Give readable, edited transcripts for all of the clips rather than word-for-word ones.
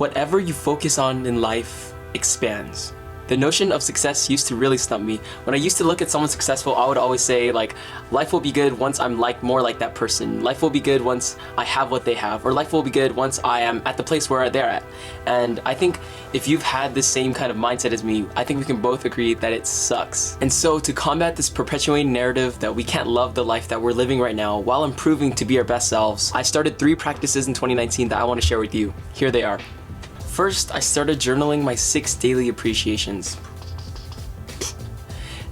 Whatever you focus on in life expands. The notion of success used to really stump me. When I used to look at someone successful, I would always say like, life will be good once I'm more like that person. Life will be good once I have what they have. Or life will be good once I am at the place where they're at. And I think if you've had the same kind of mindset as me, I think we can both agree that it sucks. And so to combat this perpetuating narrative that we can't love the life that we're living right now while improving to be our best selves, I started 3 practices in 2019 that I want to share with you. Here they are. First, I started journaling my 6 daily appreciations.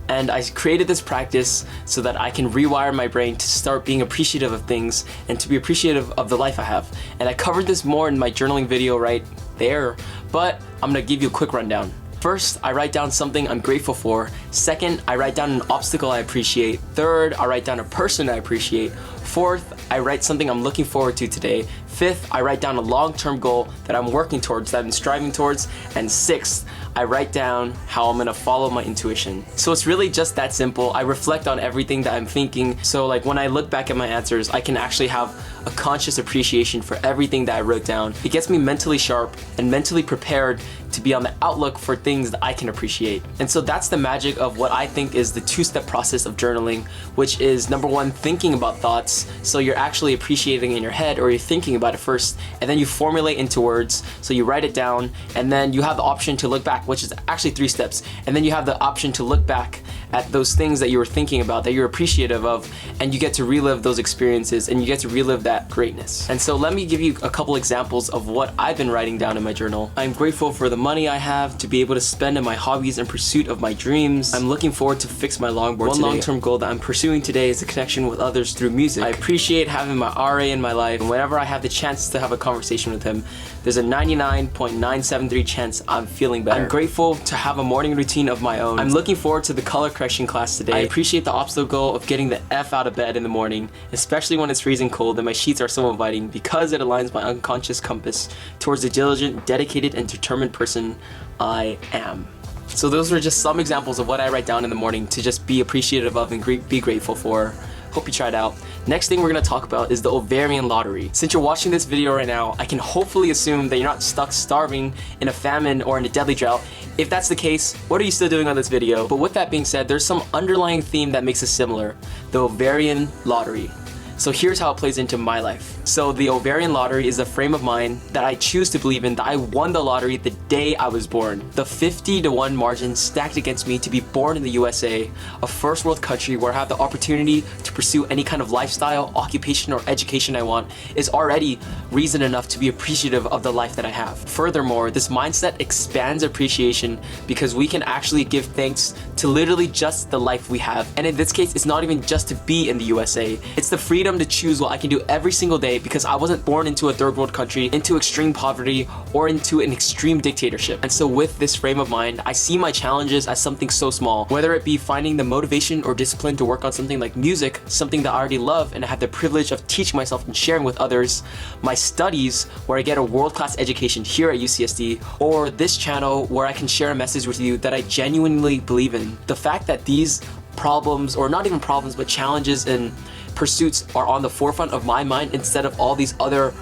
And I created this practice so that I can rewire my brain to start being appreciative of things and to be appreciative of the life I have. And I covered this more in my journaling video right there, but I'm gonna give you a quick rundown. First, I write down something I'm grateful for. Second, I write down an obstacle I appreciate. Third, I write down a person I appreciate. Fourth, I write something I'm looking forward to today. Fifth, I write down a long-term goal that I'm working towards, that I'm striving towards. And sixth, I write down how I'm gonna follow my intuition. So it's really just that simple. I reflect on everything that I'm thinking. So like when I look back at my answers, I can actually have a conscious appreciation for everything that I wrote down. It gets me mentally sharp and mentally prepared to be on the outlook for things that I can appreciate. And so that's the magic of what I think is the 2-step process of journaling, which is number 1, thinking about thoughts. So you're actually appreciating in your head, or you're thinking about it first, and then you formulate into words. So you write it down, and then you have the option to look back, which is actually 3 steps. And then you have the option to look back at those things that you were thinking about, that you're appreciative of, and you get to relive those experiences, and you get to relive that greatness. And so let me give you a couple examples of what I've been writing down in my journal. I'm grateful for the money I have to be able to spend in my hobbies in pursuit of my dreams. I'm looking forward to fix my longboard today. One long-term goal that I'm pursuing today is a connection with others through music. I appreciate having my RA in my life, and whenever I have the chance to have a conversation with him, there's a 99.973 chance I'm feeling better. I'm grateful to have a morning routine of my own. I'm looking forward to the color correction class today. I appreciate the obstacle of getting the F out of bed in the morning, especially when it's freezing cold and my sheets are so inviting, because it aligns my unconscious compass towards the diligent, dedicated, and determined person I am. So those are just some examples of what I write down in the morning to just be appreciative of and be grateful for. Hope you try it out. Next thing we're gonna talk about is the Ovarian Lottery. Since you're watching this video right now, I can hopefully assume that you're not stuck starving in a famine or in a deadly drought. If that's the case, what are you still doing on this video? But with that being said, there's some underlying theme that makes it similar: the Ovarian Lottery. So here's how it plays into my life. So the Ovarian Lottery is a frame of mind that I choose to believe in, that I won the lottery the day I was born. The 50-to-1 margin stacked against me to be born in the USA, a first world country where I have the opportunity to pursue any kind of lifestyle, occupation, or education I want, is already reason enough to be appreciative of the life that I have. Furthermore, this mindset expands appreciation because we can actually give thanks to literally just the life we have. And in this case, it's not even just to be in the USA. It's the freedom to choose what I can do every single day, because I wasn't born into a third world country, into extreme poverty, or into an extreme dictatorship. And so with this frame of mind, I see my challenges as something so small, whether it be finding the motivation or discipline to work on something like music, something that I already love and I have the privilege of teaching myself and sharing with others, my studies where I get a world-class education here at UCSD, or this channel where I can share a message with you that I genuinely believe in. The fact that these problems, or not even problems, but challenges and pursuits are on the forefront of my mind instead of all these other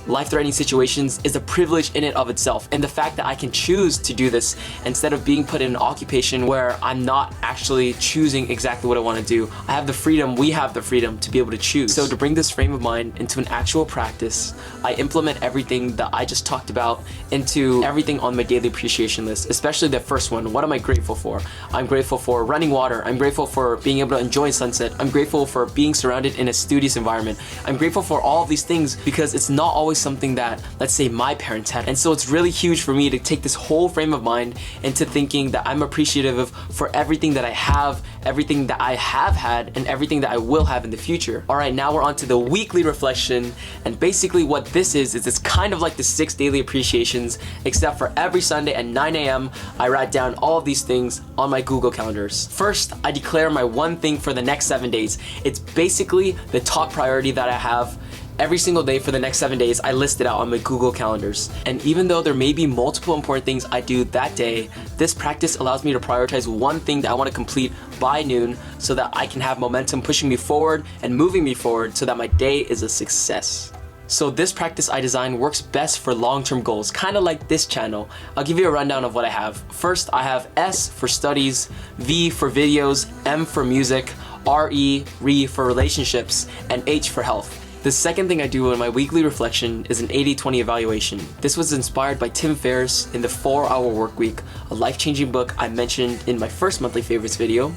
life-threatening situations is a privilege in and of itself. And the fact that I can choose to do this instead of being put in an occupation where I'm not actually choosing exactly what I want to do. I have the freedom, we have the freedom to be able to choose. So to bring this frame of mind into an actual practice, I implement everything that I just talked about into everything on my daily appreciation list, especially the first one. What am I grateful for? I'm grateful for running water. I'm grateful for being able to enjoy sunset. I'm grateful for being surrounded in a studious environment. I'm grateful for all of these things because it's not always something that, let's say, my parents had. And so it's really huge for me to take this whole frame of mind into thinking that I'm appreciative of for everything that I have, everything that I have had, and everything that I will have in the future. All right, now we're on to the weekly reflection. And basically what this is it's kind of like the 6 daily appreciations, except for every Sunday at 9 a.m. I write down all of these things on my Google calendars. First, I declare my one thing for the next 7 days. It's basically the top priority that I have. Every single day for the next 7 days, I list it out on my Google calendars. And even though there may be multiple important things I do that day, this practice allows me to prioritize one thing that I want to complete by noon so that I can have momentum pushing me forward and moving me forward so that my day is a success. So this practice I designed works best for long-term goals, kind of like this channel. I'll give you a rundown of what I have. First, I have S for studies, V for videos, M for music, RE for relationships, and H for health. The second thing I do in my weekly reflection is an 80-20 evaluation. This was inspired by Tim Ferriss in the 4-Hour Workweek, a life-changing book I mentioned in my first monthly favorites video.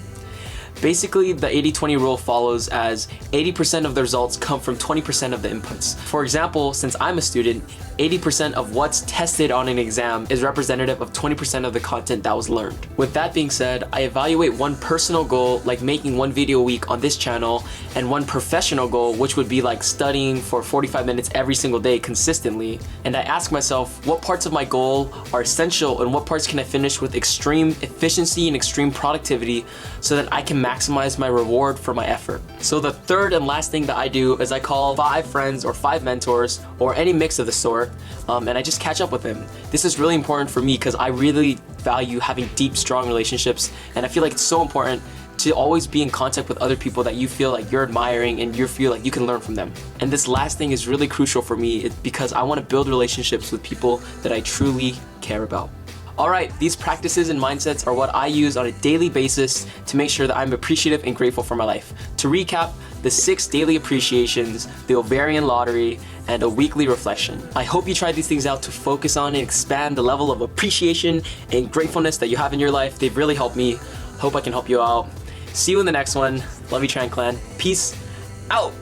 Basically, the 80-20 rule follows as 80% of the results come from 20% of the inputs. For example, since I'm a student, 80% of what's tested on an exam is representative of 20% of the content that was learned. With that being said, I evaluate one personal goal, like making one video a week on this channel, and one professional goal, which would be like studying for 45 minutes every single day consistently. And I ask myself, what parts of my goal are essential and what parts can I finish with extreme efficiency and extreme productivity so that I can maximize my reward for my effort. So the third and last thing that I do is I call 5 friends or 5 mentors or any mix of the sort, and I just catch up with them. This is really important for me because I really value having deep, strong relationships, and I feel like it's so important to always be in contact with other people that you feel like you're admiring and you feel like you can learn from them. And this last thing is really crucial for me because I want to build relationships with people that I truly care about. Alright, these practices and mindsets are what I use on a daily basis to make sure that I'm appreciative and grateful for my life. To recap, the 6 daily appreciations, the Ovarian Lottery, and a weekly reflection. I hope you try these things out to focus on and expand the level of appreciation and gratefulness that you have in your life. They've really helped me. Hope I can help you out. See you in the next one. Love you, Tran Clan. Peace out.